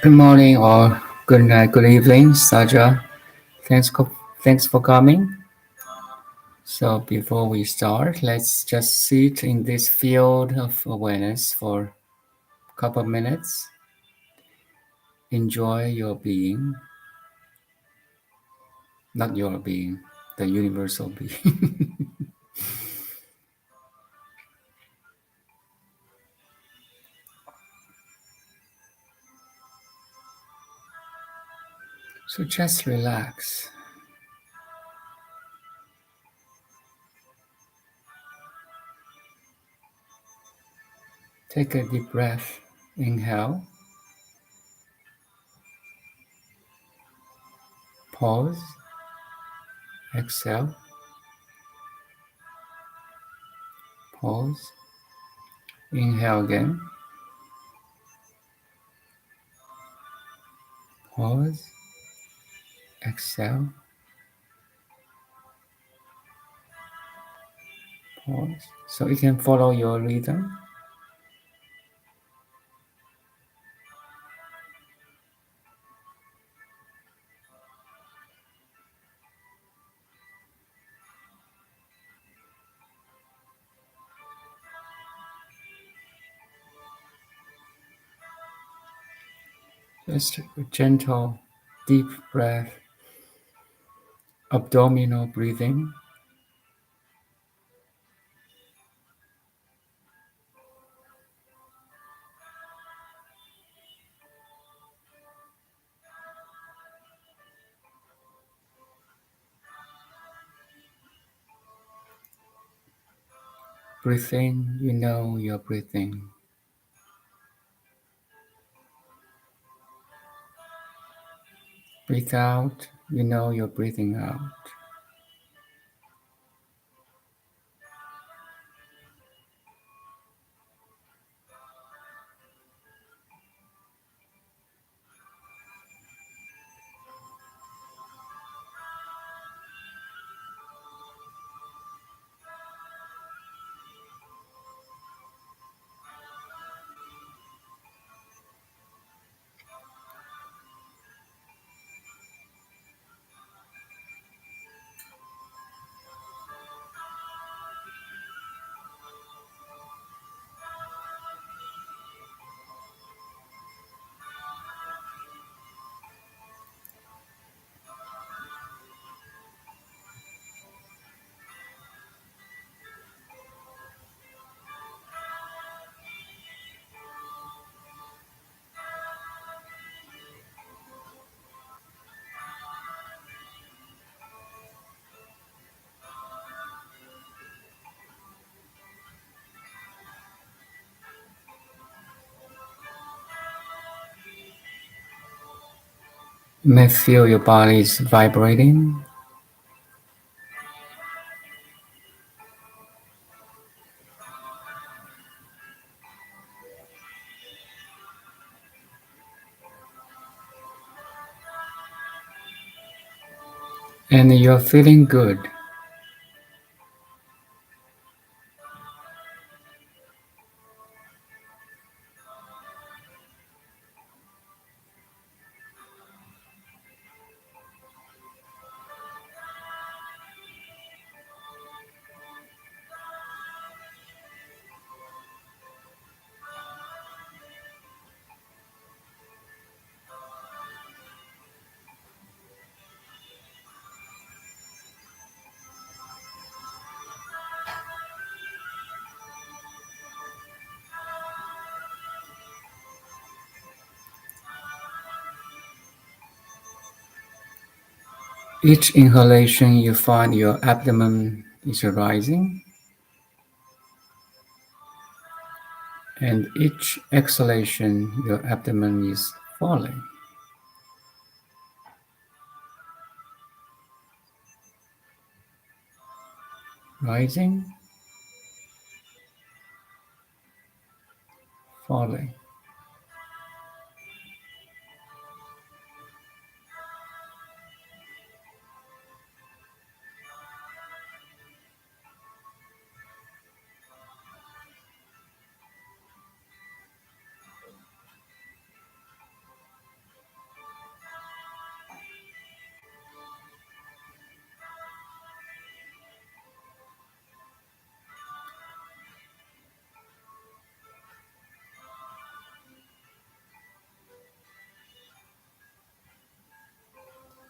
Good morning or good night, good evening, Saja. Thanks, thanks for coming. So before we start, let's just sit in this field of awareness for a couple of minutes. Enjoy your being, not your being, the universal being. So just relax. Take a deep breath. Inhale, pause, exhale, pause, inhale again, pause, exhale, pause. So you can follow your rhythm. Just a gentle, deep breath, abdominal breathing. Breathe in, you know you're breathing. Breathe out, you know you're breathing out. You may feel your body is vibrating, and you're feeling good. Each inhalation, you find your abdomen is rising, and each exhalation, your abdomen is falling. Rising, falling.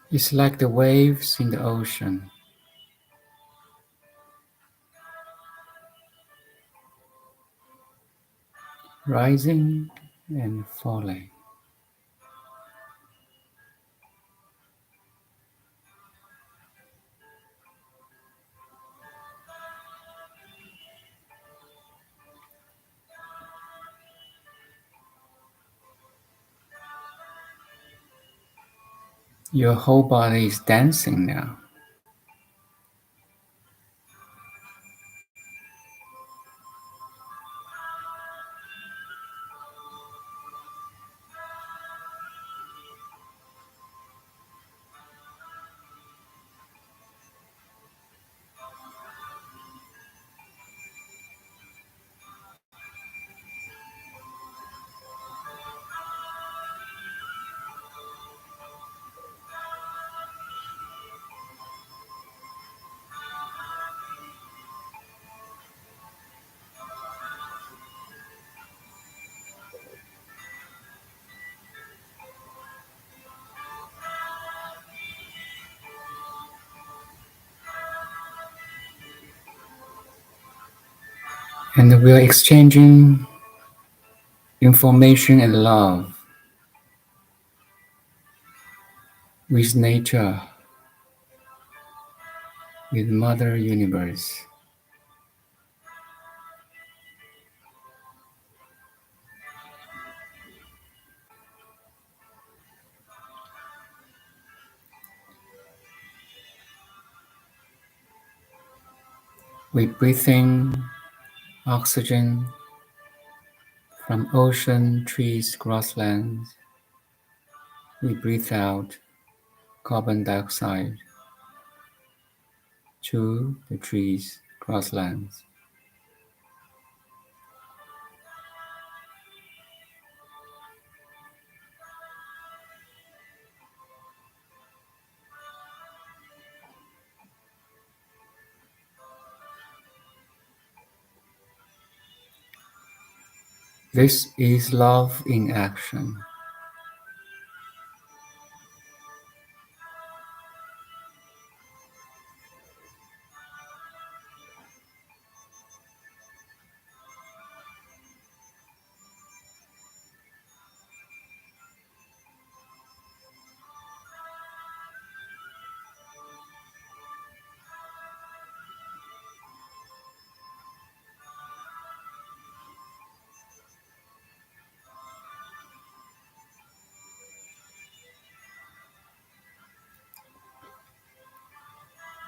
It's like the waves in the ocean, rising and falling. Your whole body is dancing now. And we are exchanging information and love with nature, with Mother Universe. We breathe in oxygen from ocean, trees, grasslands. We breathe out carbon dioxide to the trees, grasslands. This is love in action.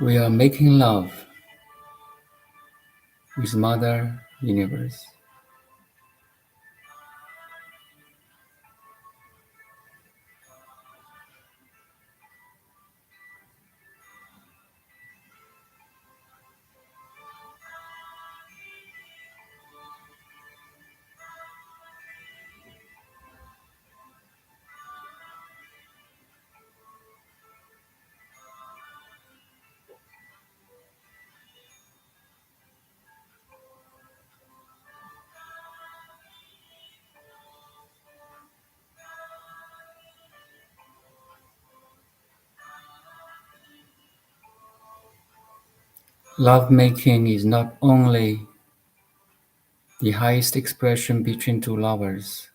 We are making love with Mother Universe. Love making is not only the highest expression between two lovers,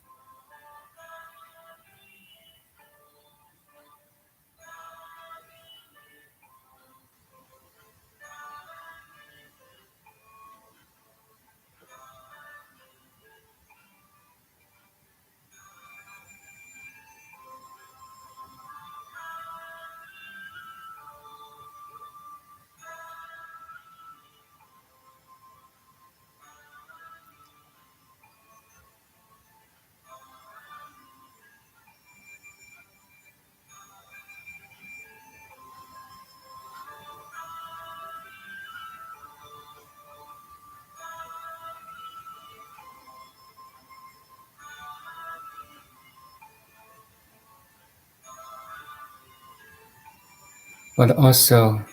but also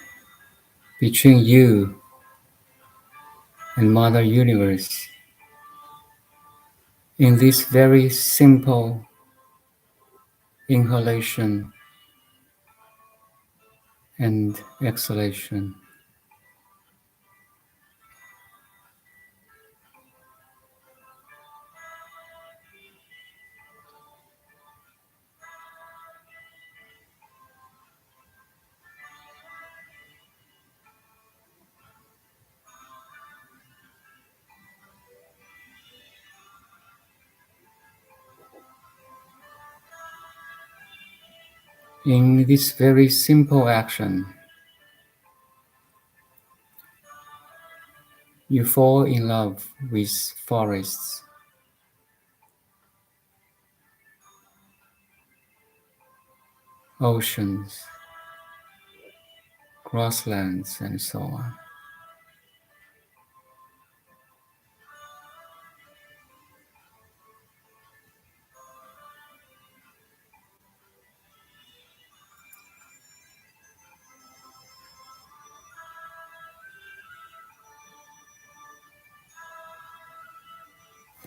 between you and Mother Universe. In this very simple inhalation, and exhalation. In this very simple action, you fall in love with forests, oceans, grasslands, and so on.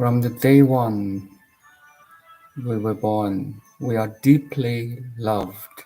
From the day one we were born, we are deeply loved.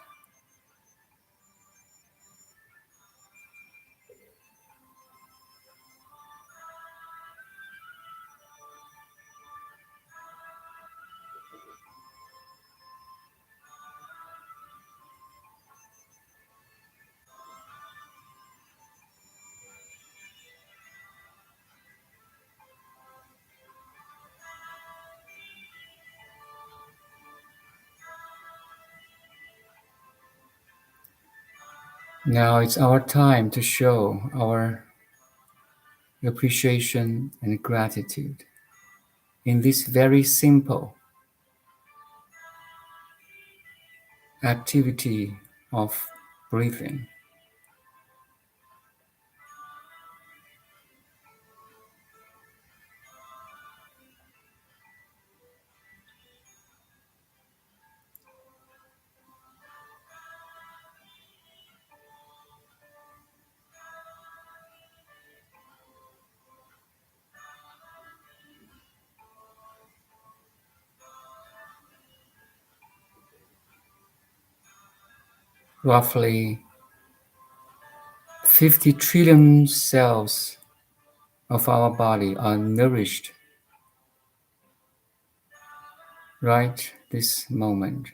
Now it's our time to show our appreciation and gratitude in this very simple activity of breathing. Roughly 50 trillion cells of our body are nourished right this moment.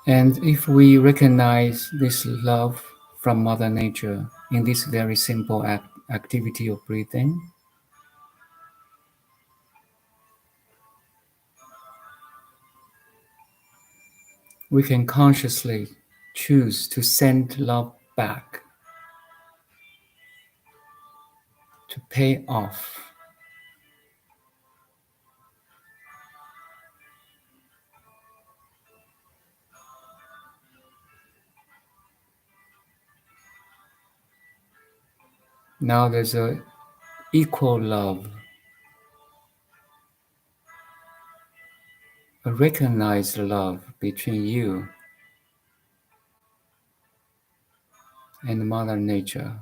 And if we recognize this love from Mother Nature in this very simple activity of breathing, we can consciously choose to send love back, to pay off. Now there's a equal love, a recognized love between you and Mother Nature.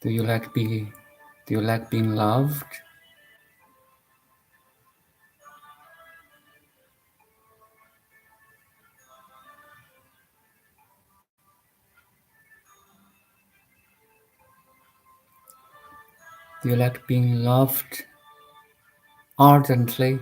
Do you like be do you like being loved? Do you like being loved ardently?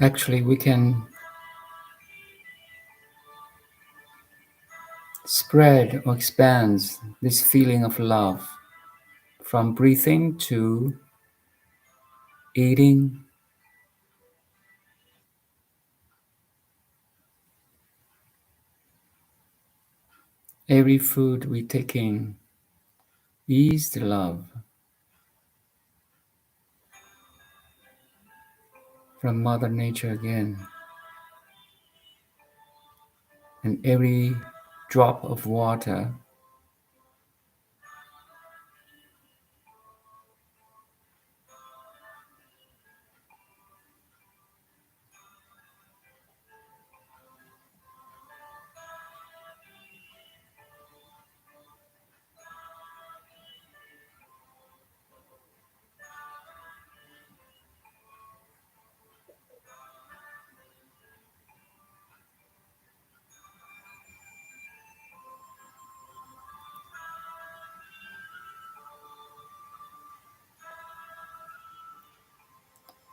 Actually, we can spread or expand this feeling of love from breathing to eating. Every food we take in is the love from Mother Nature again. And every drop of water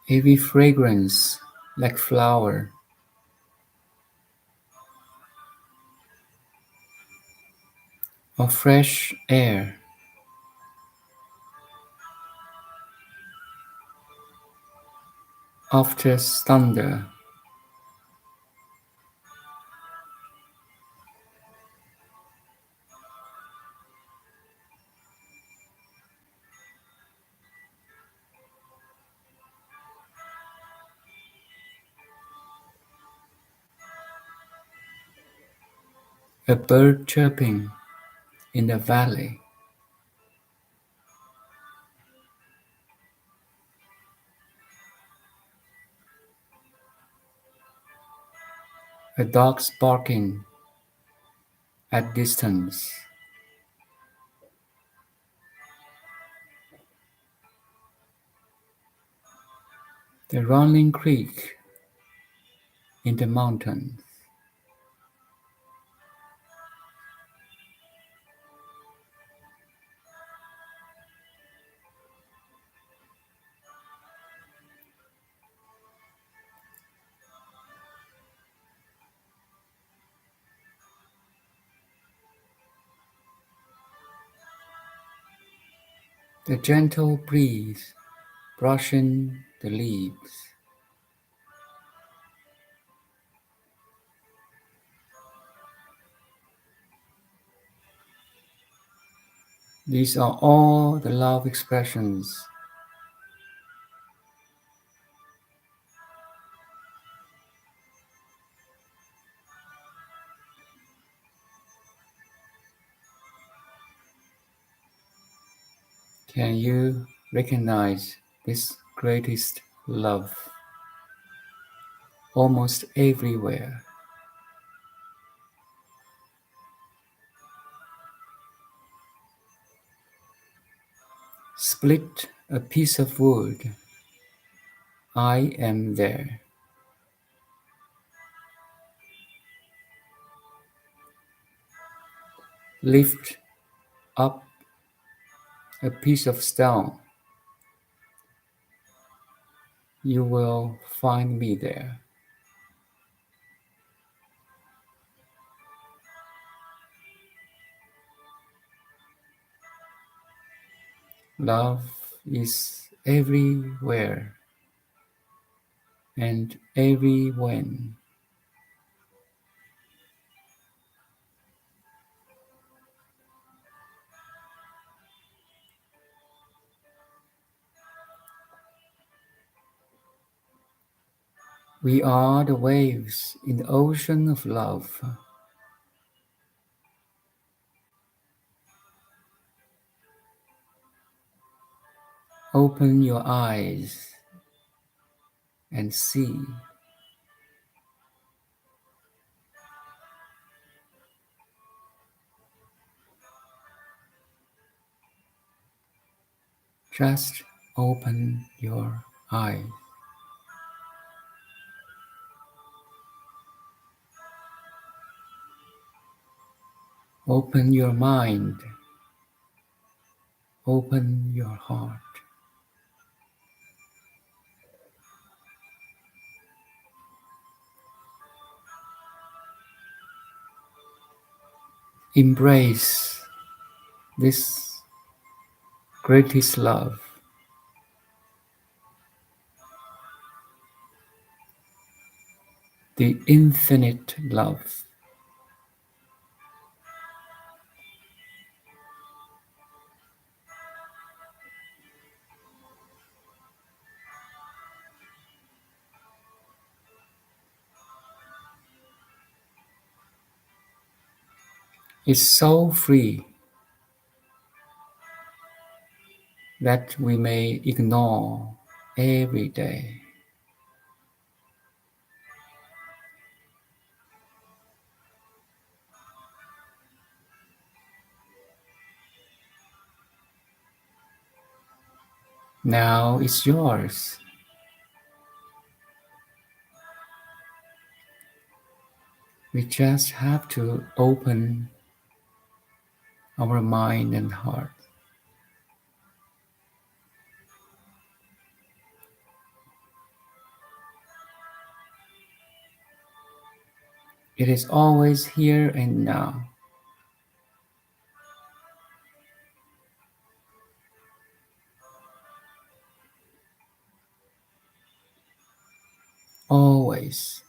every fragrance like flower or fresh air after thunder, a bird chirping in the valley, a dog barking at distance, the running creek in the mountains. The gentle breeze brushing the leaves. These are all the love expressions. Can you recognize this greatest love almost everywhere? Split a piece of wood, I am there. Lift up a piece of stone, you will find me there. Love is everywhere and everywhen. We are the waves in the ocean of love. Open your eyes and see. Just open your eyes. Open your mind. Open your heart. embrace this greatest love, the infinite love. Is so free that we may ignore every day. Now it's yours. We just have to open our mind and heart. It is always here and now. Always.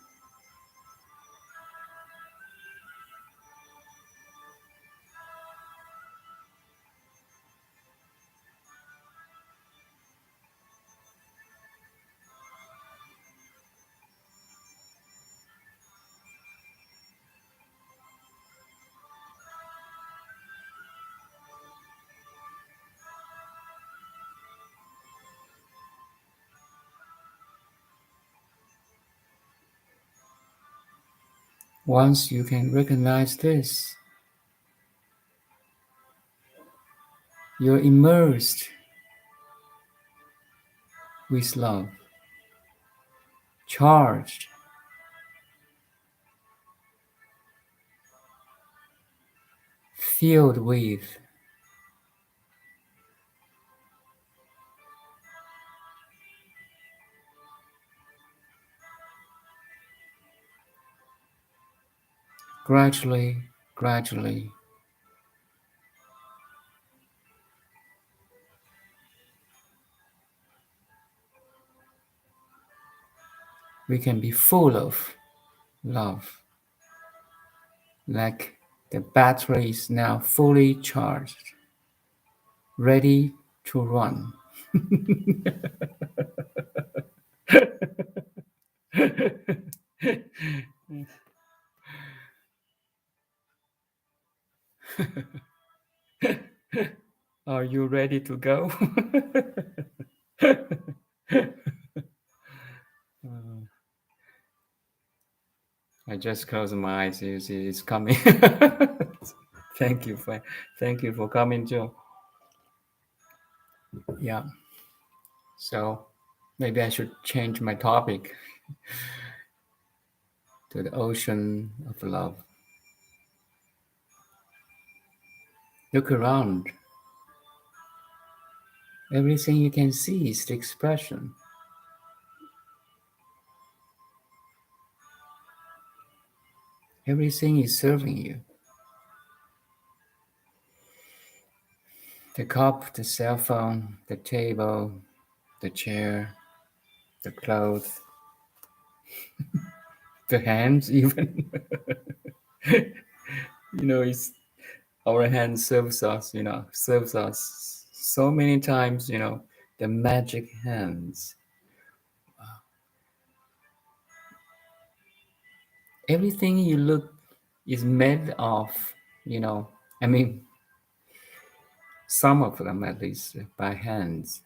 Once you can recognize this, you're immersed with love, charged, filled with. Gradually, gradually, we can be full of love, like the battery is now fully charged, ready to run. Are you ready to go? I just closed my eyes. You see, it's coming. thank you for thank you for coming, Joe. Yeah. So maybe I should change my topic to the ocean of love. Look around. Everything you can see is the expression. Everything is serving you. The cup, the cell phone, the table, the chair, the clothes, the hands, even. It's our hand serves us so many times, the magic hands. Everything you look is made of, you know, I mean, some of them at least by hands.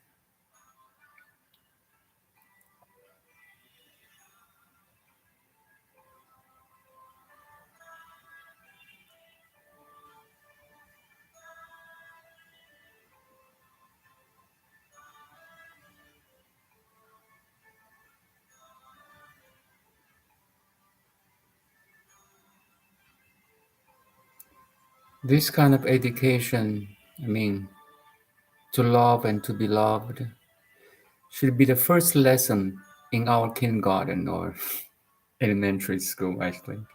This kind of education, I mean, to love and to be loved, should be the first lesson in our kindergarten or elementary school, I think.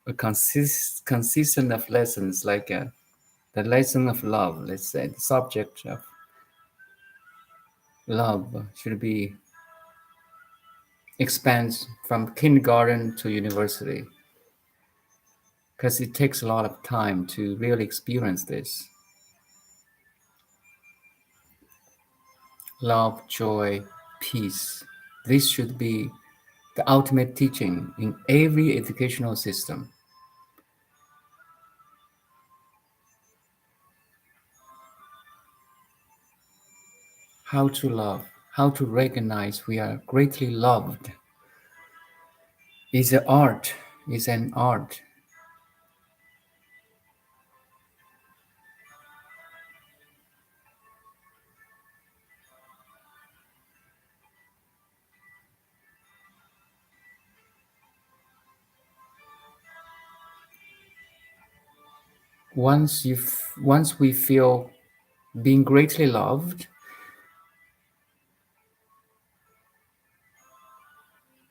a consistent of lessons, like the lesson of love. Let's say the subject of love should be expands from kindergarten to university, because it takes a lot of time to really experience this. Love, joy, peace. This should be the ultimate teaching in every educational system. How to love, how to recognize we are greatly loved is an art, is an art. Once we feel being greatly loved,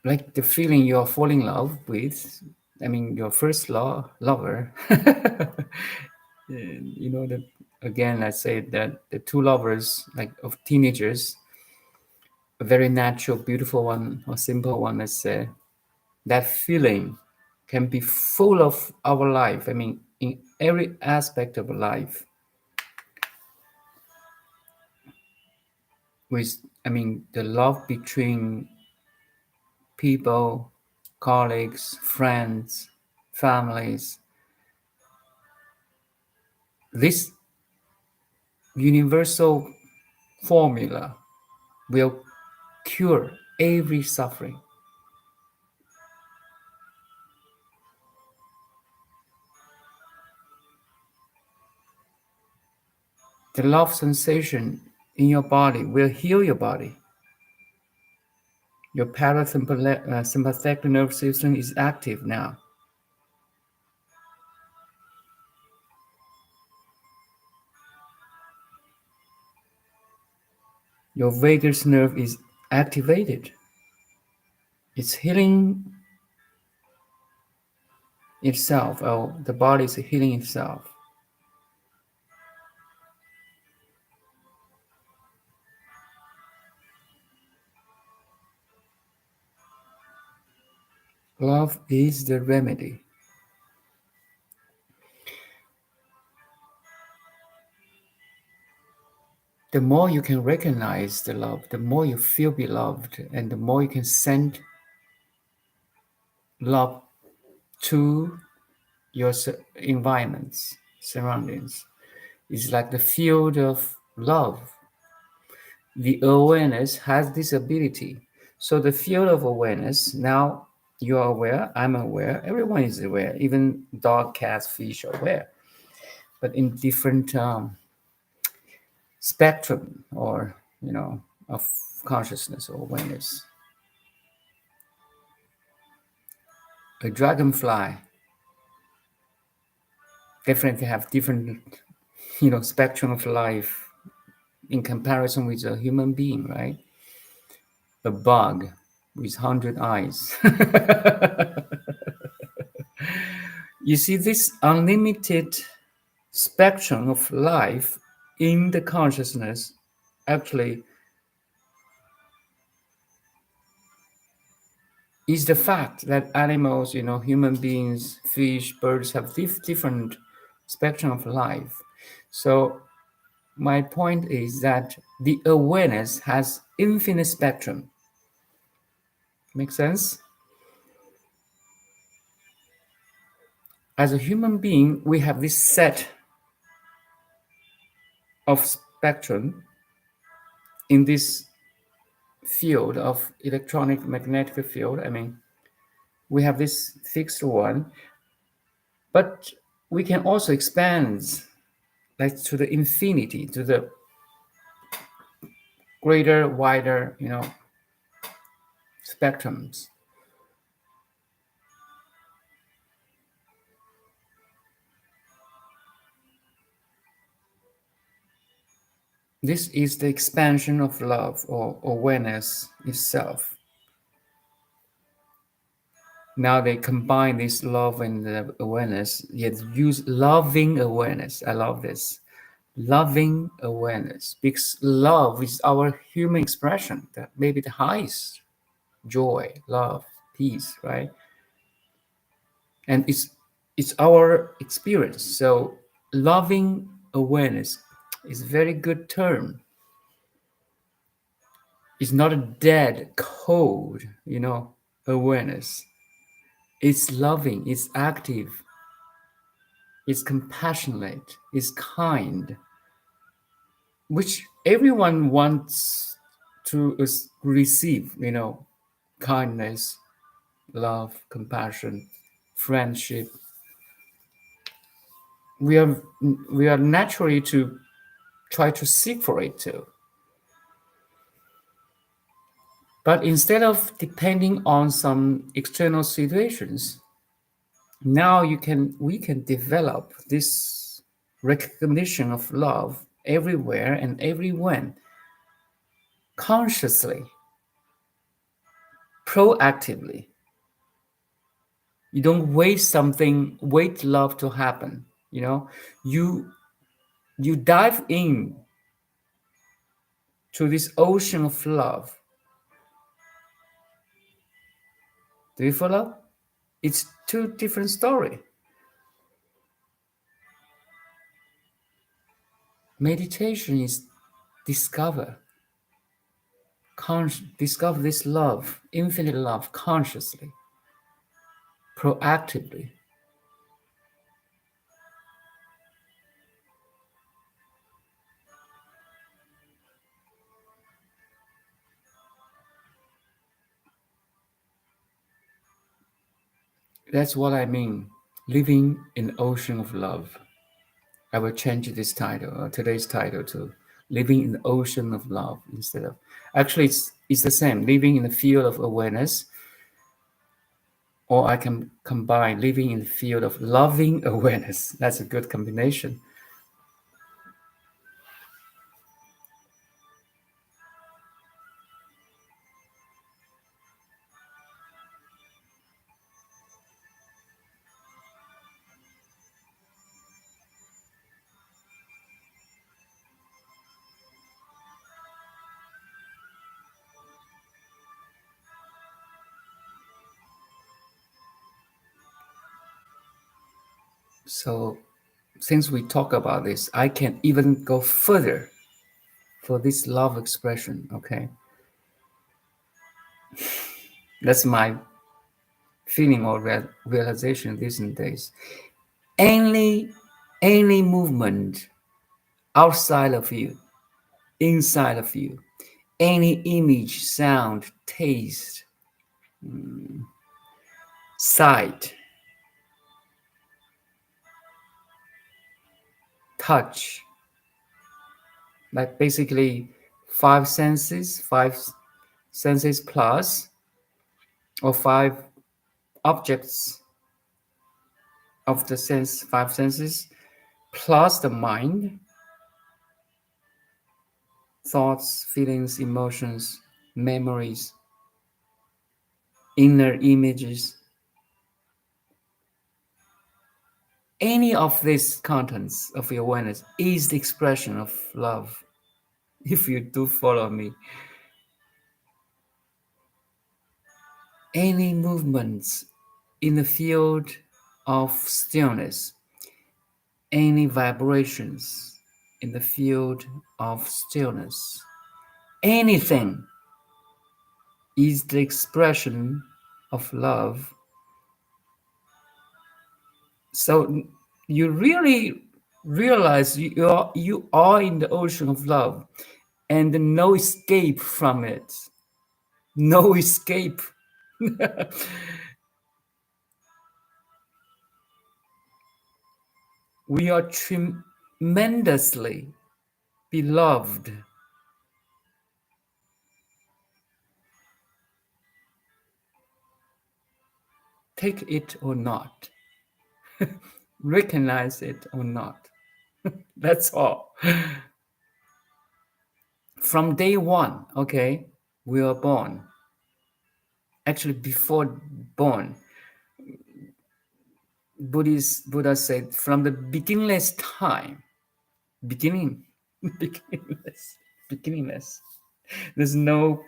like the feeling you're falling in love with, I mean your first lover. That again I say that the two lovers like of teenagers, a very natural, beautiful one or simple one, let's say, that feeling can be full of our life. I mean, in every aspect of life, with, I mean, the love between people, colleagues, friends, families. This universal formula will cure every suffering. The love sensation in your body will heal your body. Your parasympathetic nervous system is active now. Your vagus nerve is activated. It's healing itself, or the body is healing itself. Love is the remedy. The more you can recognize the love, the more you feel beloved, and the more you can send love to your environments, surroundings. It's like the field of love. The awareness has this ability. So the field of awareness, now you are aware, I'm aware, everyone is aware, even dog, cats, fish are aware, but in different spectrum, or of consciousness or awareness. A dragonfly definitely have different spectrum of life in comparison with a human being, right? A bug with 100 eyes. You see, this unlimited spectrum of life in the consciousness actually is the fact that animals, human beings, fish, birds have different spectrum of life. So my point is that the awareness has infinite spectrum. Make sense? As a human being, we have this set of spectrum in this field of electronic magnetic field. I mean, we have this fixed one, but we can also expand like to the infinity, to the greater, wider, spectrums. This is the expansion of love or awareness itself. Now they combine this love and awareness, yet use loving awareness. I love this. Loving awareness, because love is our human expression, that maybe the highest joy, love, peace, right? And it's our experience. So loving awareness is a very good term. It's not a dead, cold, awareness. It's loving, it's active, it's compassionate, it's kind, which everyone wants to receive, kindness, love, compassion, friendship. We are we are naturally to try to seek for it too. But instead of depending on some external situations, now we can develop this recognition of love everywhere and everywhen, consciously, proactively. You don't wait love to happen. You you dive in to this ocean of love. Do you follow? It's two different story. Meditation is discover discover this love, infinite love, consciously, proactively. That's what I mean. Living in the ocean of love. I will change this title, today's title, to "Living in the Ocean of Love" instead of. Actually, it's the same. Living in the field of awareness, or I can combine living in the field of loving awareness. That's a good combination. So, since we talk about this, I can even go further for this love expression. Okay, that's my feeling or realization these days. Any any movement outside of you, inside of you, any image, sound, taste, sight, touch, like basically five senses plus, or five objects of the five senses plus the mind, thoughts, feelings, emotions, memories, inner images. Any of these contents of your awareness is the expression of love. If you do follow me, any movements in the field of stillness, any vibrations in the field of stillness, anything is the expression of love. So you really realize you are in the ocean of love, and no escape from it. No escape. We are tremendously beloved. Take it or not. Recognize it or not. That's all. From day one, okay, we are born. Actually, before born, Buddha said, from the beginningless time, beginning, beginningless, beginningless. There's no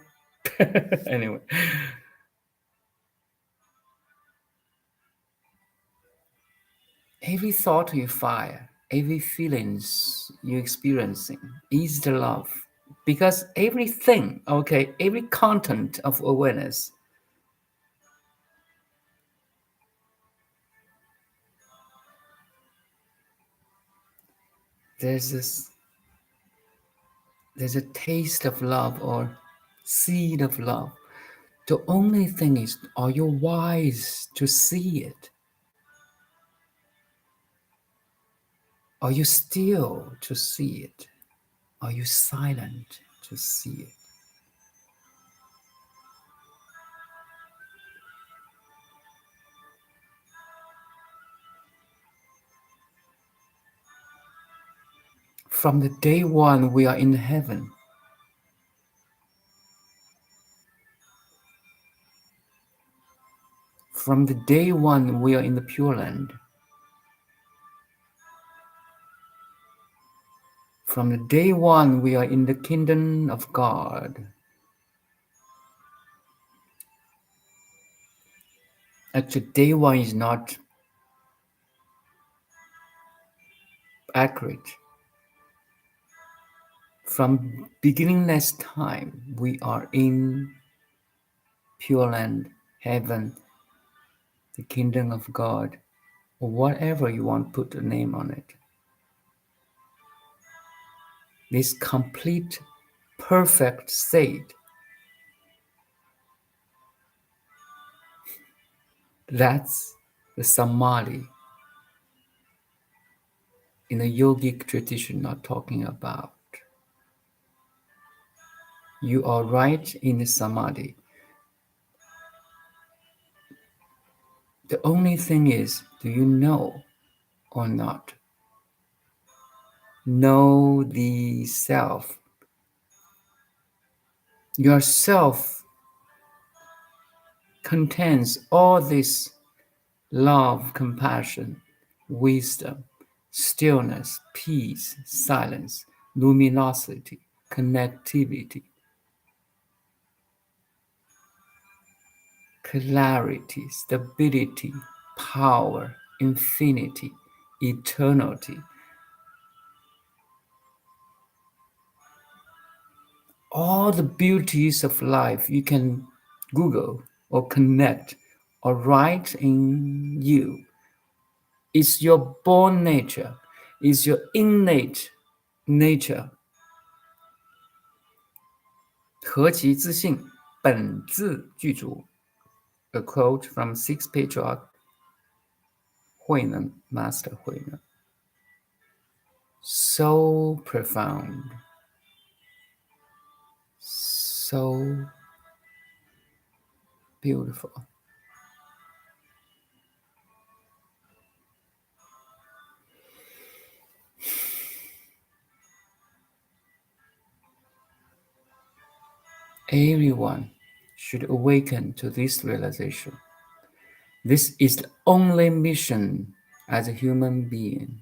anyway. Every thought you fire, every feelings you're experiencing is the love. Because everything, okay, every content of awareness, there's this there's a taste of love or seed of love. The only thing is, are you wise to see it? Are you still to see it? Are you silent to see it? From the day one we are in heaven, from the day one we are in the Pure Land, from the day one we are in the kingdom of God. Actually, day one is not accurate. From beginningless time, we are in Pure Land, heaven, the kingdom of God, or whatever you want to put a name on it. This complete, perfect state, that's the samadhi in the yogic tradition are talking about. You are right in the samadhi. The only thing is, do you know or not? Know the self. Yourself contains all this love, compassion, wisdom, stillness, peace, silence, luminosity, connectivity, clarity, stability, power, infinity, eternity. All the beauties of life you can Google or connect or write in you. It's your born nature, it's your innate nature. 何其自信，本自具足. A quote from Sixth Patriarch, 慧能 Master 慧能. So profound, so beautiful. Everyone should awaken to this realization. This is the only mission as a human being.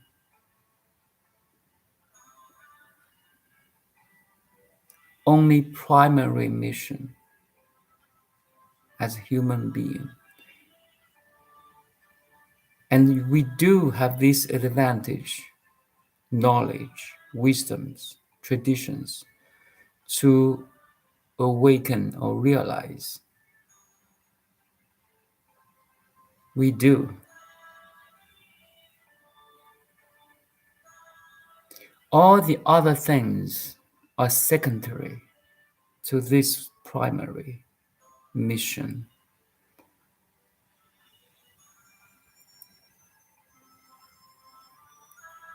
Only primary mission as a human being. And we do have this advantage, knowledge, wisdoms, traditions, to awaken or realize. We do. All the other things are secondary to this primary mission.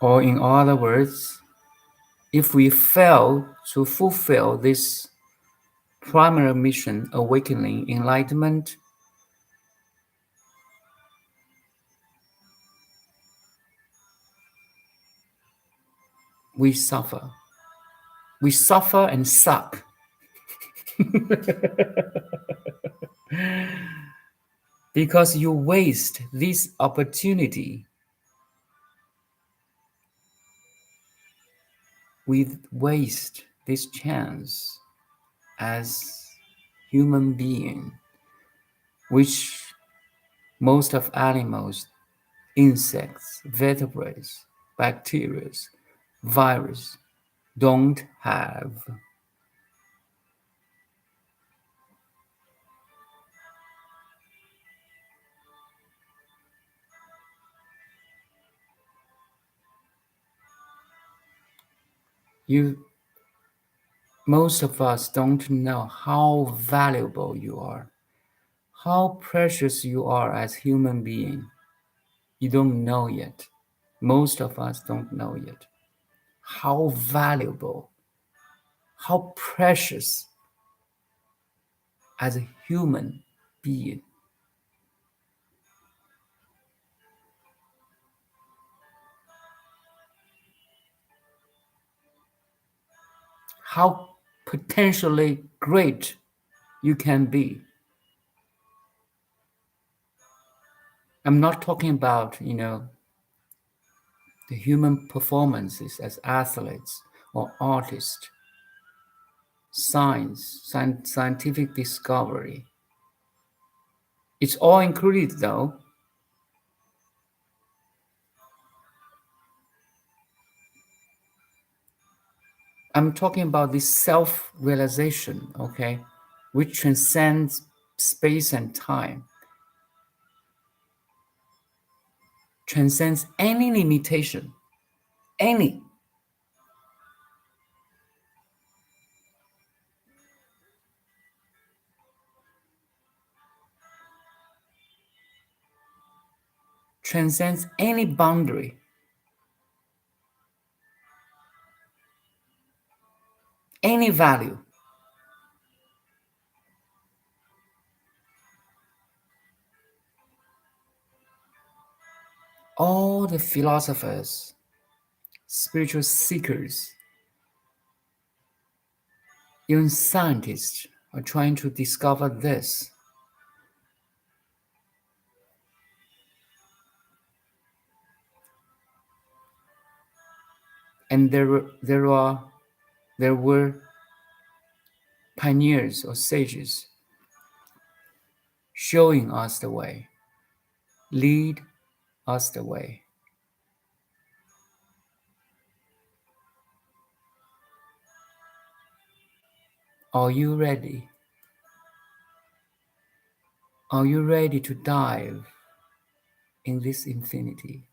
Or in other words, if we fail to fulfill this primary mission, awakening, enlightenment, we suffer. We suffer and suck. because you waste this opportunity. We waste this chance as human being, which most of animals, insects, vertebrates, bacteria, virus don't have. You, most of us don't know how valuable you are, how precious you are as human being. You don't know yet. Most of us don't know yet how valuable, how precious as a human being, how potentially great you can be. I'm not talking about, the human performances as athletes or artists, scientific discovery. It's all included though. I'm talking about this self realization, okay, which transcends space and time, transcends any limitation, any, transcends any boundary, any value. All the philosophers, spiritual seekers, even scientists are trying to discover this. And there were pioneers or sages showing us the way, lead us the way. Are you ready? Are you ready to dive in this infinity?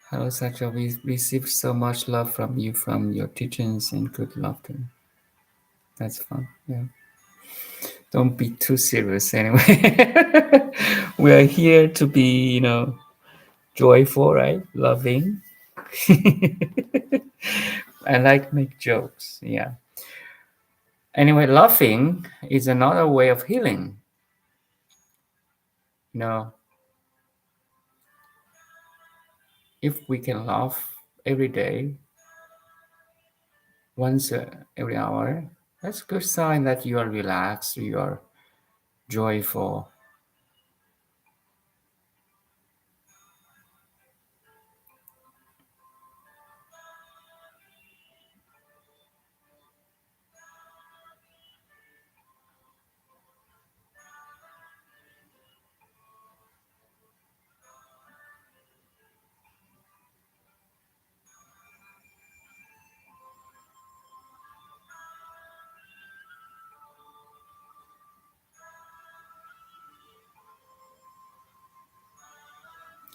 Hello, Satya. We received so much love from you, from your teachings and good laughter. That's fun. Yeah. Don't be too serious anyway. We are here to be, joyful, right? Loving. I like make jokes. Yeah. Anyway, laughing is another way of healing. You know, if we can laugh every day, once every hour, that's a good sign that you are relaxed, you are joyful.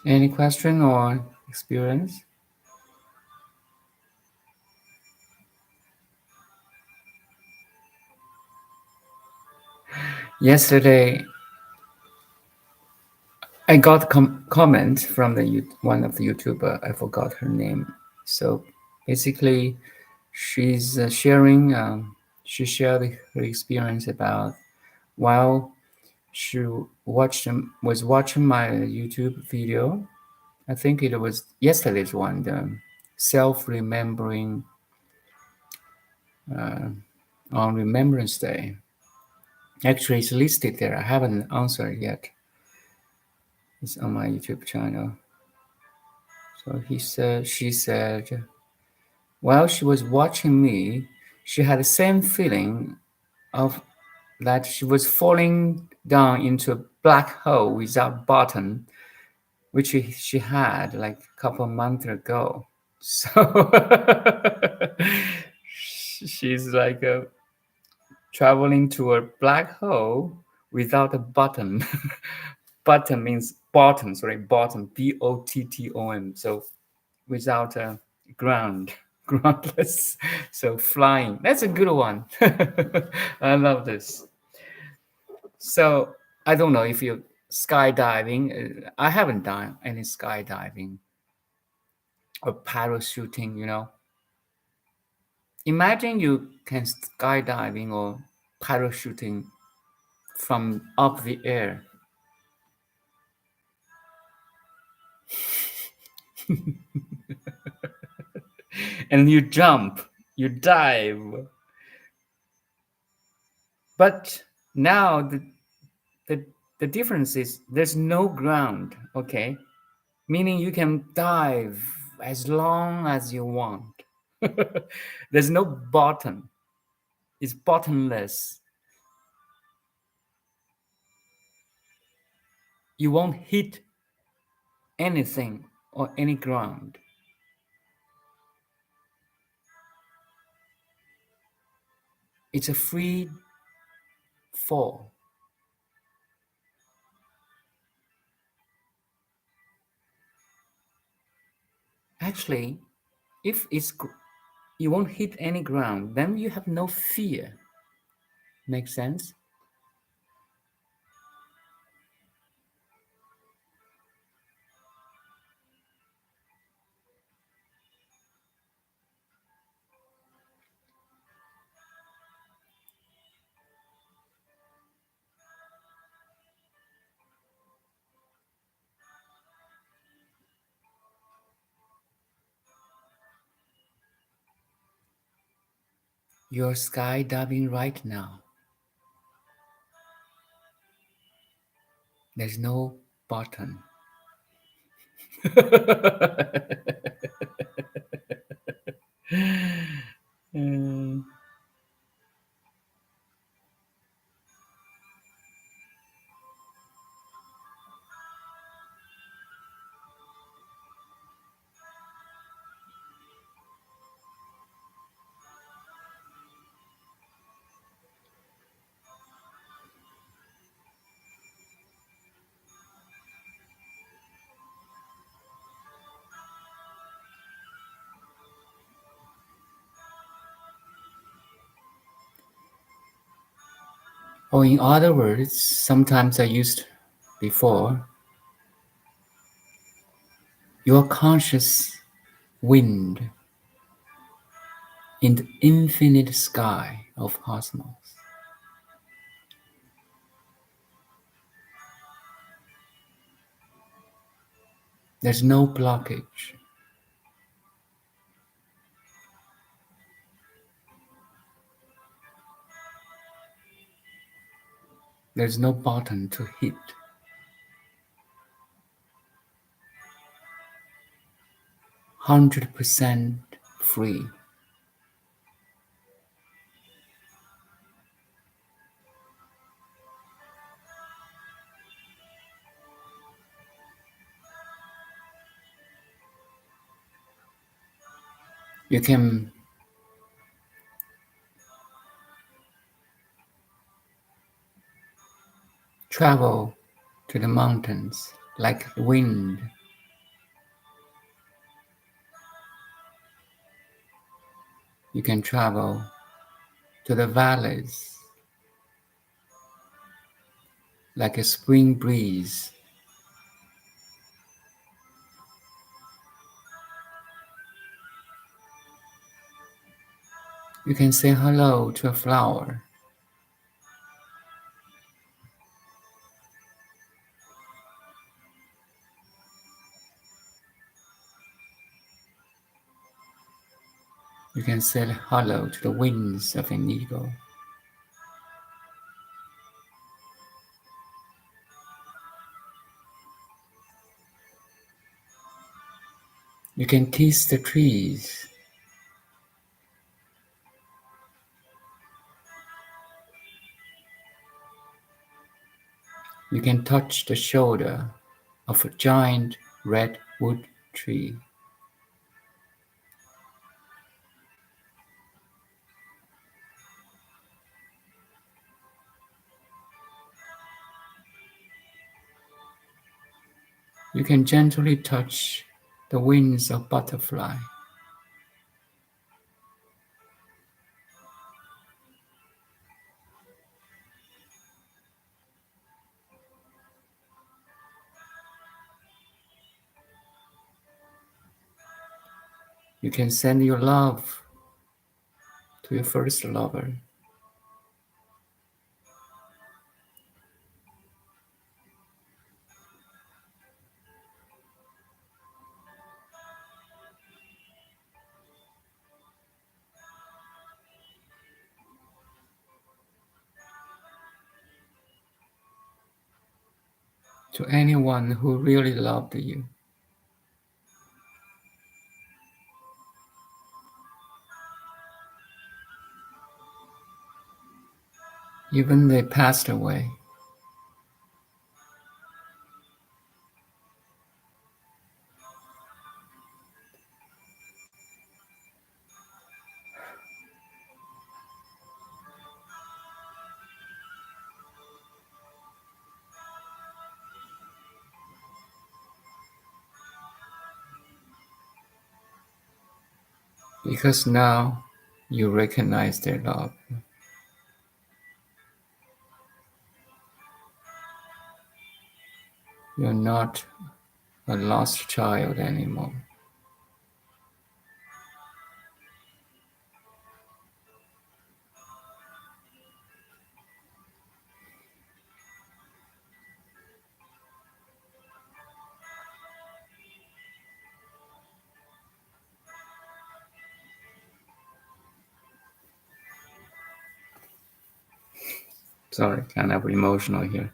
Any question or experience? Yesterday, I got comment from one of the YouTuber. I forgot her name. So basically, she's sharing. She shared her experience about while she was watching my YouTube video. I think it was yesterday's one, the self remembering on Remembrance Day. Actually, it's listed there. I haven't answered yet. It's on my YouTube channel. So she said, while she was watching me, she had the same feeling of that she was falling down into a black hole without bottom, which she had like a couple of months ago. So she's like traveling to a black hole without a bottom. Bottom means bottom, sorry, bottom, bottom. So without a ground, groundless. So flying. That's a good one. I love this. So I don't know if you skydiving. I haven't done any skydiving or parachuting. Imagine you can skydiving or parachuting from up the air, and you jump, you dive. But now the, the difference is there's no ground, okay? Meaning you can dive as long as you want. There's no bottom, it's bottomless. You won't hit anything or any ground. It's a free fall. Actually, if you won't hit any ground, then you have no fear. Make sense? You're skydiving right now. There's no bottom. Mm. Or in other words, sometimes I used before, your conscious wind in the infinite sky of cosmos. There's no blockage. There's no button to hit. 100% free. You can travel to the mountains like wind. You can travel to the valleys like a spring breeze. You can say hello to a flower. You can say hello to the wings of an eagle. You can kiss the trees. You can touch the shoulder of a giant redwood tree. You can gently touch the wings of butterfly. You can send your love to your first lover. To anyone who really loved you, even they passed away. Because now you recognize their love. You're not a lost child anymore. Sorry, kind of emotional here.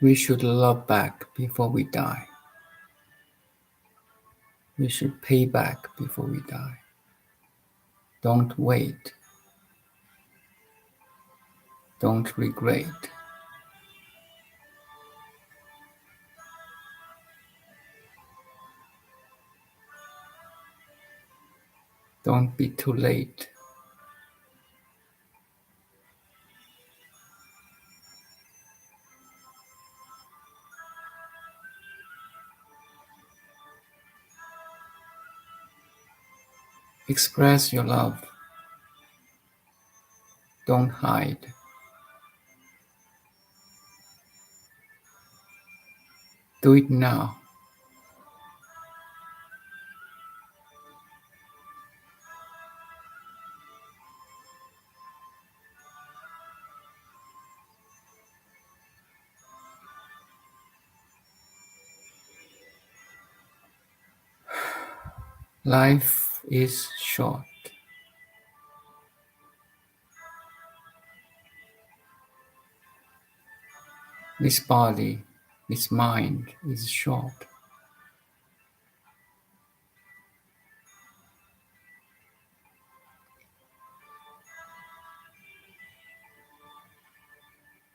We should love back before we die. We should pay back before we die. Don't wait. Don't regret. Don't be too late. Express your love. Don't hide. Do it now. Life is short. This body, this mind is short.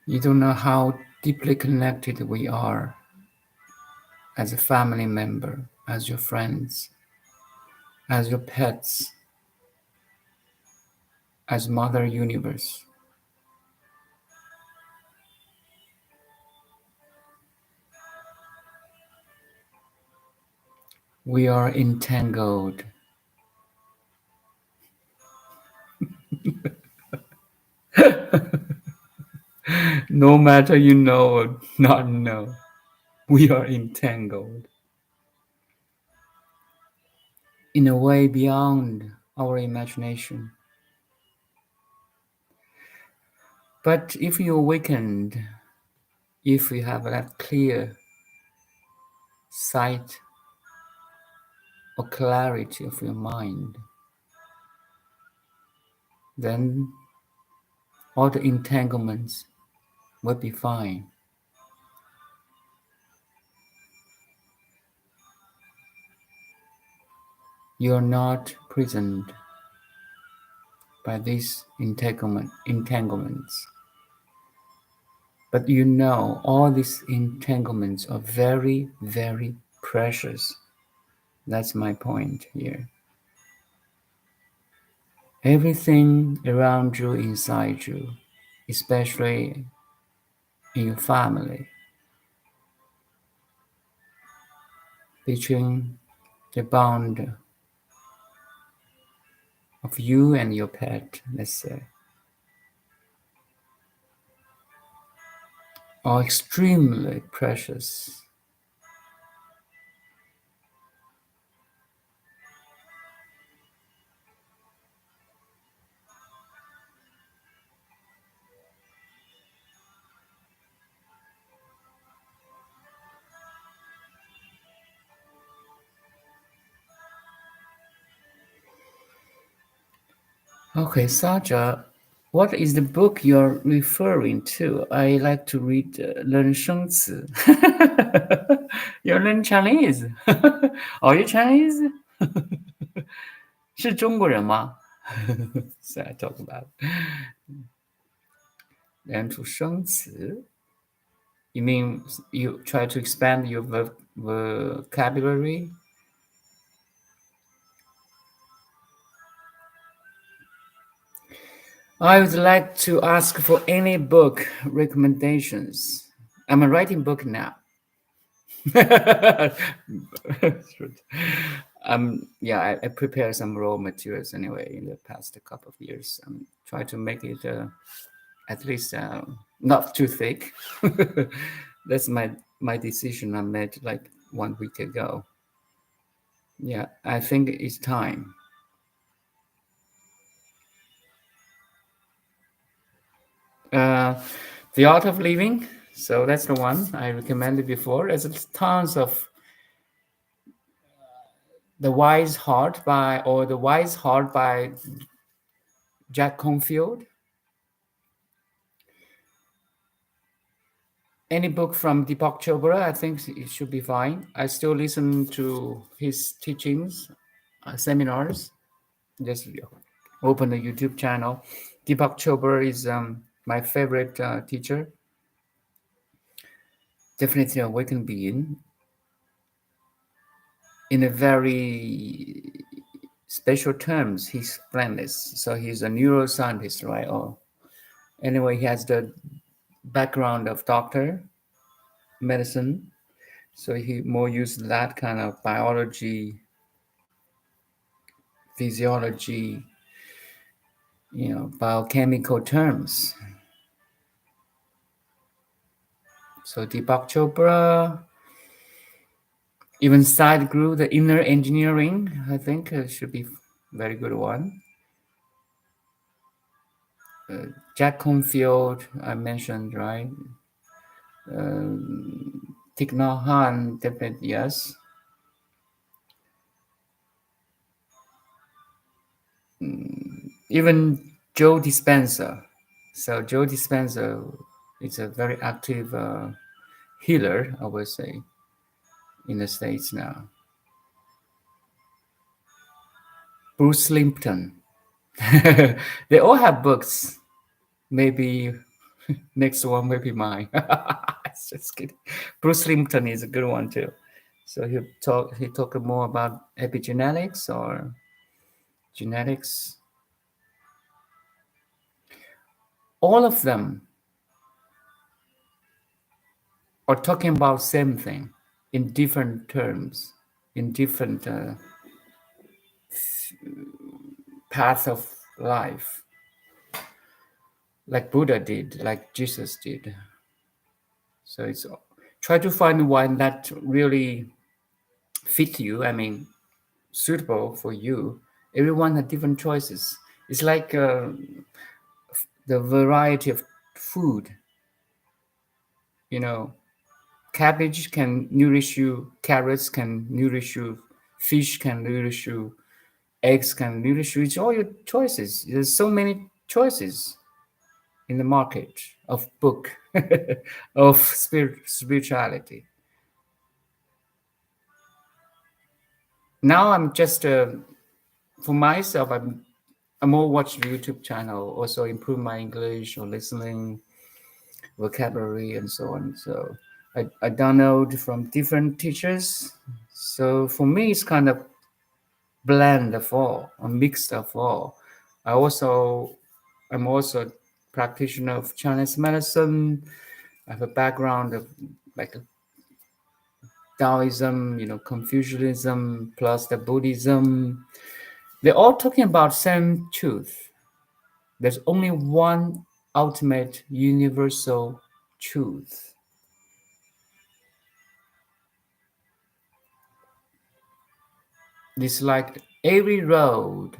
You don't know how deeply connected we are as a family member, as your friends, as your pets, as Mother Universe. We are entangled. No matter you know or not know, we are entangled in a way beyond our imagination. But if you awakened, if you have that clear sight or clarity of your mind, then all the entanglements will be fine. You are not prisoned by these entanglements. But you know all these entanglements are very, very precious. That's my point here. Everything around you, inside you, especially in your family, between the bond of you and your pet, let's say, are extremely precious. Okay, Saja, what is the book you're referring to? I like to read 人生词. You learn Chinese? Are you Chinese? 是中国人吗? So I talk about 人处生词. You mean you try to expand your vocabulary? I would like to ask for any book recommendations. I'm writing book now. Yeah, I prepare some raw materials anyway in the past couple of years. Try to make it at least not too thick. That's my decision I made like 1 week ago. Yeah, I think it's time. The Art of Living. So that's the one I recommended before. There's tons of The Wise Heart by Jack Confield. Any book from Deepak Chopra, I think it should be fine. I still listen to his teachings, seminars. Just open the YouTube channel. Deepak Chopra is my favorite teacher. Definitely awakened being in a very special terms. He explained this. So he's a neuroscientist, right? Or anyway, he has the background of doctor, medicine. So he more used that kind of biology, physiology, biochemical terms. So Deepak Chopra, even Sadhguru, the inner engineering, I think should be very good one. Jack Confield, I mentioned, right? Thich Nhat Hanh, definitely yes. Even Joe Dispenza. So Joe Dispenza is a very active healer, I would say, in the States now. Bruce Limpton. They all have books. Maybe next one will be mine. Just kidding. Bruce Limpton is a good one too. So he talked more about epigenetics or genetics. All of them are talking about same thing in different terms. in different paths of life, like Buddha did, like Jesus did. So it's try to find one that really fit you. I mean, suitable for you. Everyone has different choices. It's like the variety of food. You know, cabbage can nourish you, carrots can nourish you, fish can nourish you, eggs can nourish you. It's all your choices. There's so many choices in the market of book of spirituality. Now I'm just for myself. I'm more watch YouTube channel, also improve my English or listening vocabulary and so on. So I download from different teachers. So for me, it's kind of blend of all, a mix of all. I'm also practitioner of Chinese medicine. I have a background of like Taoism, Confucianism plus the Buddhism. They're all talking about same truth. There's only one ultimate universal truth. It's like every road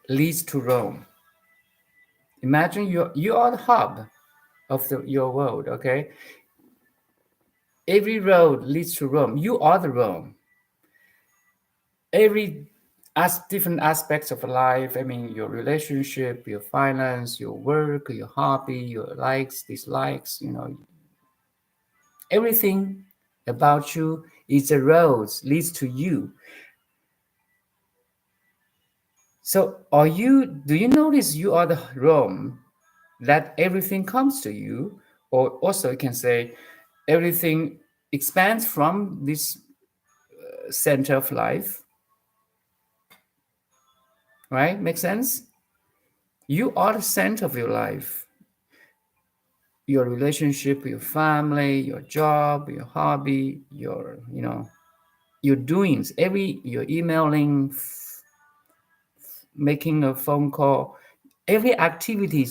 leads to Rome. Imagine you are the hub of your world, okay? Every road leads to Rome. You are the Rome. Every as different aspects of life. I mean, your relationship, your finance, your work, your hobby, your likes, dislikes. Everything about you is a road leads to you. So, do you notice you are the Rome that everything comes to you, or also you can say everything expands from this center of life, right? Make sense? You are the center of your life, your relationship, your family, your job, your hobby, your doings, your emailing, making a phone call, every activity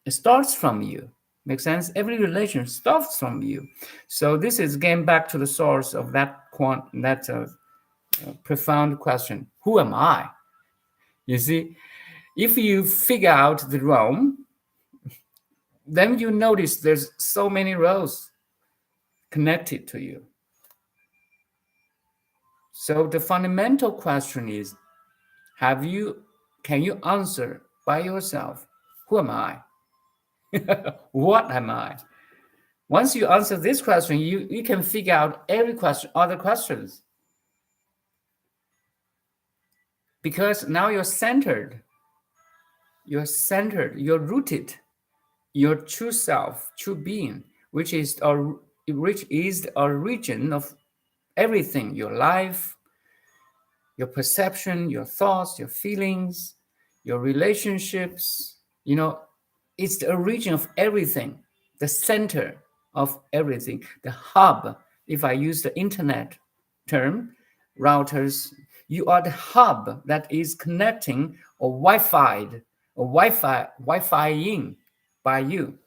starts from you. Make sense? Every relation starts from you. So this is getting back to the source of that profound question: who am I? You see, if you figure out the Rome, then you notice there's so many rows connected to you. So the fundamental question is, can you answer by yourself, who am I? What am I? Once you answer this question, you can figure out other questions. Because now you're centered, you're rooted, your true self, true being, which is the origin of everything, your life, your perception, your thoughts, your feelings, your relationships. It's the origin of everything, the center of everything, the hub. If I use the internet term, routers, you are the hub that is connecting or Wi-Fi-ing by you,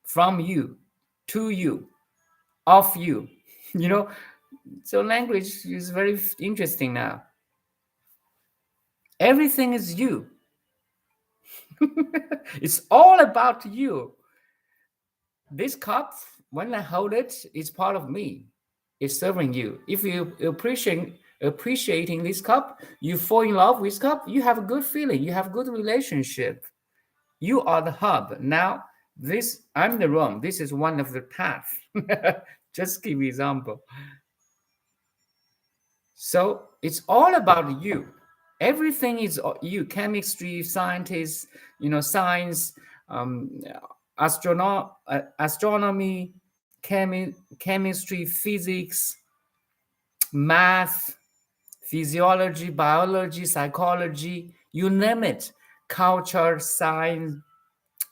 from you, to you, of you. You know, so language is very interesting now. Everything is you. It's all about you. This cup, when I hold it, is part of me. It's serving you. If you appreciating this cup, you fall in love with cup, you have a good feeling, you have a good relationship. You are the hub. Now, I'm the Rome. This is one of the path. Just give example. So it's all about you. Everything is you. Chemistry, scientists, science, um, astronomy, chemistry, physics, math, physiology, biology, psychology, you name it. Culture, science,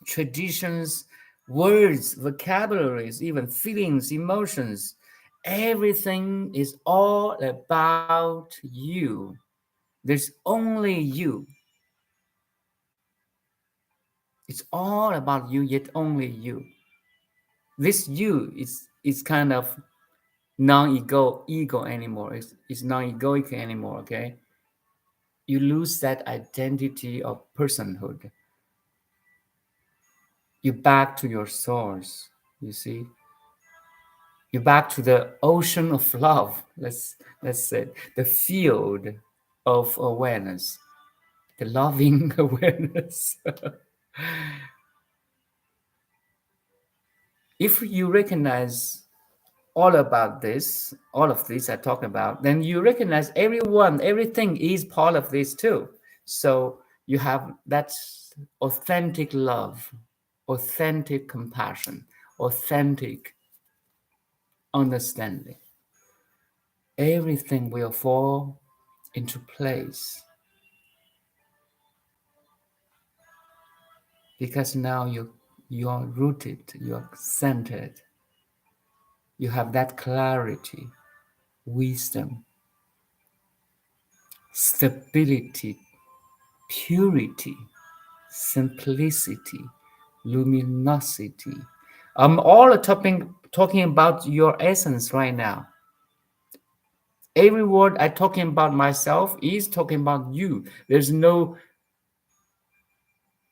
traditions, words, vocabularies, even feelings, emotions. Everything is all about you. There's only you. It's all about you, yet only you. This you is kind of non-ego anymore. It's non-egoic anymore, okay? You lose that identity of personhood. You're back to your source, you see? You're back to the ocean of love. Let's say the field of awareness, the loving awareness. If you recognize all of this I talk about, then you recognize everything is part of this too. So you have that authentic love, authentic compassion, authentic understanding. Everything will fall into place because now you are rooted, you are centered, you have that clarity, wisdom, stability, purity, simplicity, luminosity. I'm all talking about your essence right now. Every word I talking about myself is talking about you. There's no,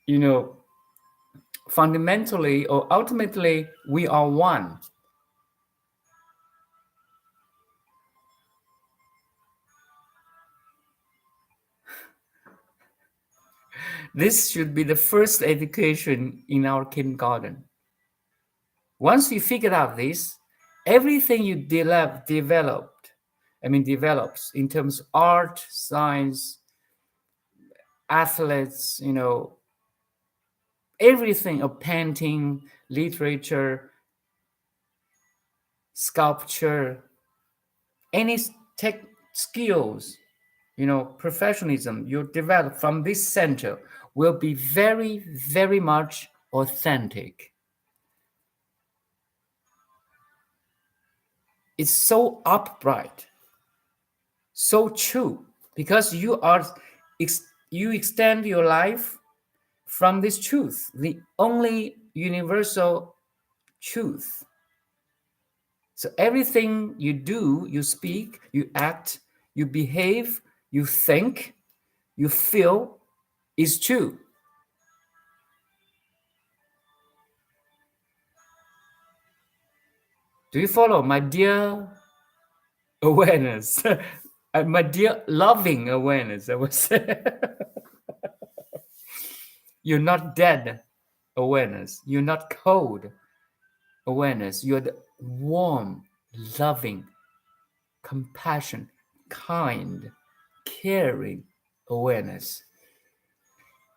you know, fundamentally or ultimately, we are one. This should be the first education in our kindergarten. Once you figure out this, everything you develops in terms of art, science, athletes, everything of painting, literature, sculpture, any tech skills, professionalism you develop from this center will be very, very much authentic. It's so upright, so true, because you extend your life from this truth, the only universal truth. So everything you do, you speak, you act, you behave, you think, you feel is true. Do you follow, my dear awareness? My dear loving awareness, I would say. You're not dead awareness. You're not cold awareness. You're the warm, loving, compassion, kind, caring awareness.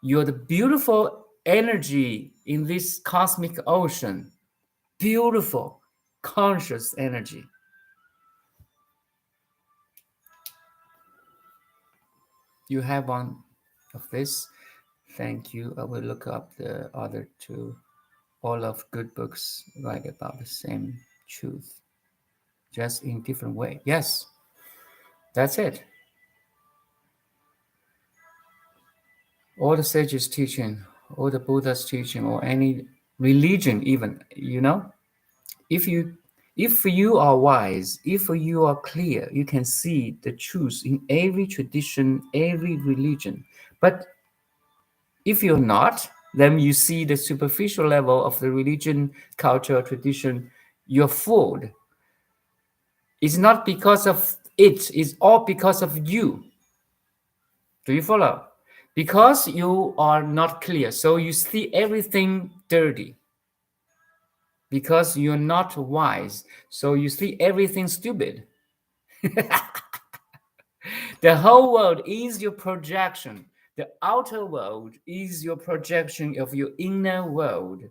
You're the beautiful energy in this cosmic ocean. Beautiful, conscious energy. You have one of this. Thank you. I will look up the other two. All of good books write about the same truth, just in different way. Yes, that's it. All the sages' teaching, all the Buddha's teaching, or any religion, even, if you are wise, if you are clear, you can see the truth in every tradition, every religion. But if you're not, then you see the superficial level of the religion, culture, tradition, you're fooled. It's not because of it, it's all because of you. Do you follow? Because you are not clear, so you see everything dirty. Because you're not wise, so you see everything stupid. The whole world is your projection. The outer world is your projection of your inner world.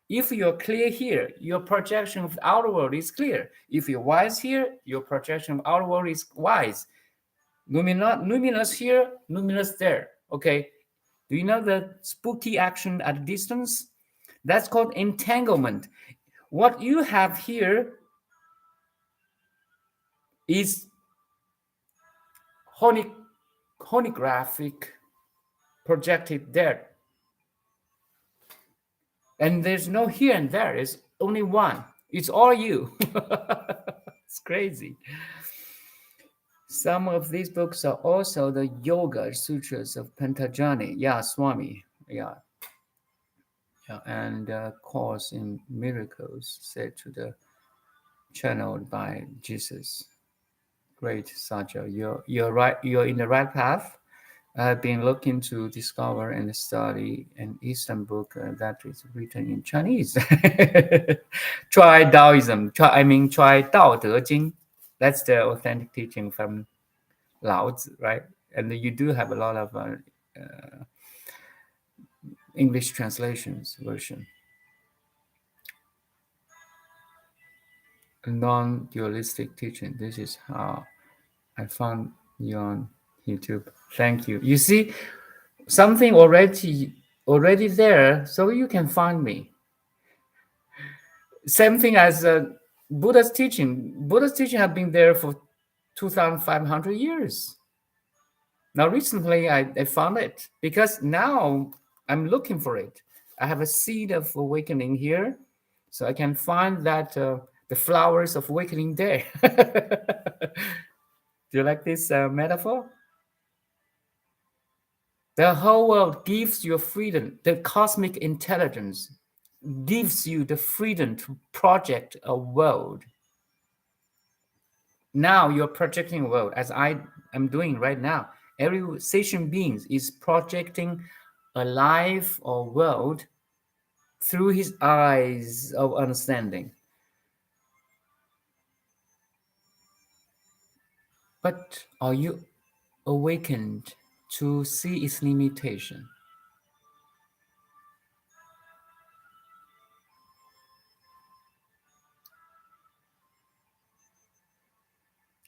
If you're clear here, your projection of the outer world is clear. If you're wise here, your projection of outer world is wise. Luminous here, luminous there. Okay. Do you know the spooky action at a distance? That's called entanglement. What you have here is honi- honographic projected there. And there's no here and there, it's only one. It's all you. It's crazy. Some of these books are also the Yoga Sutras of Pantajani, yeah, Swami, yeah, yeah, and Course in Miracles, said to the channeled by Jesus. Great, Saja. You're right. You're in the right path. I've been looking to discover and study an Eastern book that is written in Chinese. Try Taoism. Try Tao Te Jing. That's the authentic teaching from Lao Tzu, right? And you do have a lot of English translations version. Non-dualistic teaching. This is how I found you on YouTube. Thank you. You see, something already there, so you can find me. Same thing as Buddha's teaching. Buddha's teaching have been there for 2,500 years. Now, recently, I found it because now I'm looking for it. I have a seed of awakening here, so I can find that the flowers of awakening there. Do you like this metaphor? The whole world gives you freedom. The cosmic intelligence gives you the freedom to project a world. Now you're projecting a world, as I am doing right now. Every sentient being is projecting a life or world through his eyes of understanding. But are you awakened to see its limitation?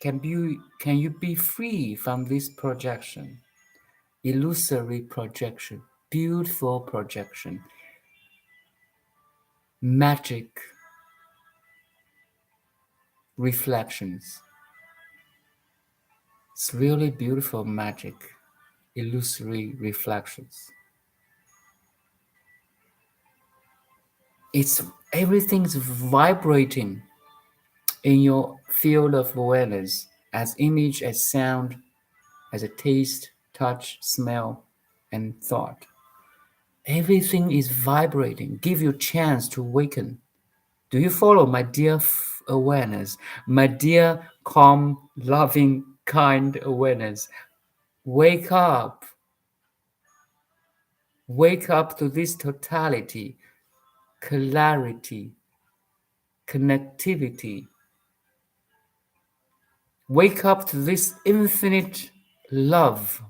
Can you be free from this projection? Illusory projection, beautiful projection, magic reflections. It's really beautiful magic, illusory reflections. It's everything's vibrating in your field of awareness as image, as sound, as a taste, touch, smell, and thought. Everything is vibrating. Give you a chance to awaken. Do you follow, my dear awareness, my dear calm, loving, kind awareness? Wake up. Wake up to this totality, clarity, connectivity. Wake up to this infinite love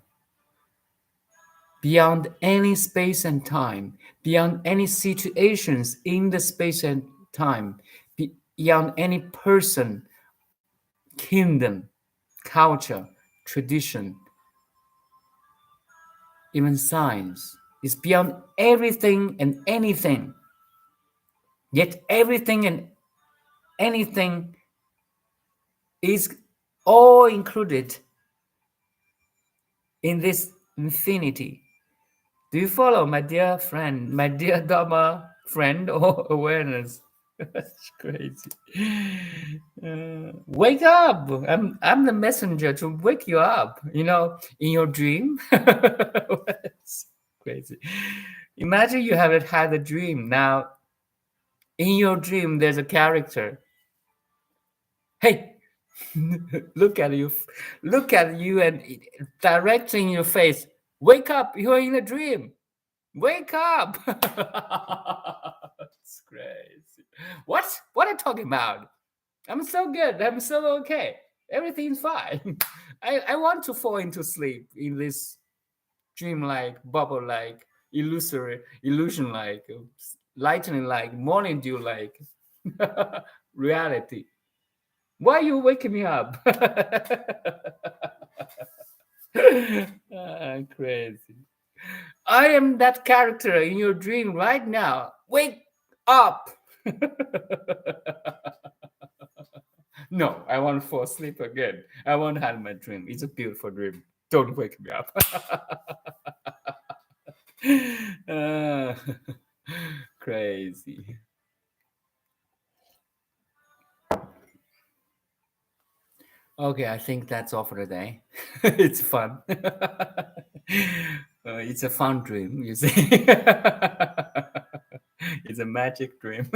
beyond any space and time, beyond any situations in the space and time, beyond any person, kingdom, culture, tradition, even science. Is beyond everything and anything. Yet everything and anything is all included in this infinity. Do you follow, my dear friend, my dear Dharma friend or awareness? That's crazy. Wake up! I'm the messenger to wake you up. You know, in your dream. That's crazy. Imagine you haven't had a dream. Now, in your dream, there's a character. Hey, look at you, and directing your face. Wake up! You're in a dream. Wake up! It's crazy. What? What are you talking about? I'm so good. I'm so okay. Everything's fine. I want to fall into sleep in this dream-like, bubble-like, illusory, illusion-like, lightning-like, morning dew-like reality. Why are you waking me up? Crazy. I am that character in your dream right now. Wake up. No, I want to fall asleep again. I want to have my dream. It's a beautiful dream. Don't wake me up. Uh, crazy. Okay, I think that's all for today. It's fun. It's a fun dream, you see. It's a magic dream.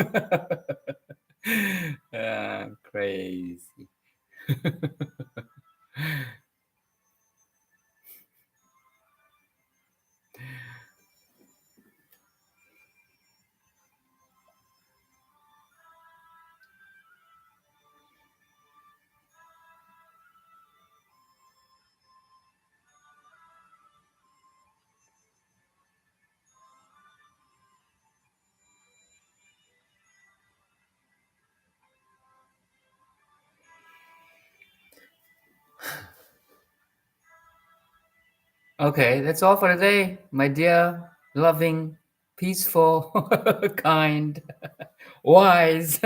Crazy. Okay, that's all for today, my dear, loving, peaceful, kind, wise,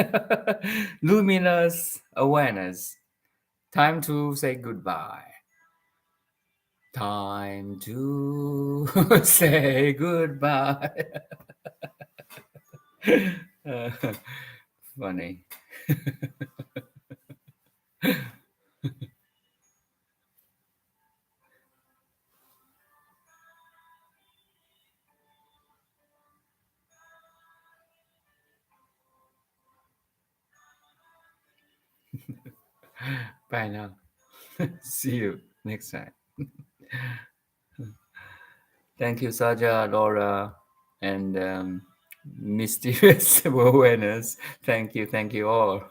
luminous awareness. Time to say goodbye. Time to say goodbye. Uh, funny. Bye now. See you next time. Thank you, Saja, Laura, and mysterious awareness. Thank you all.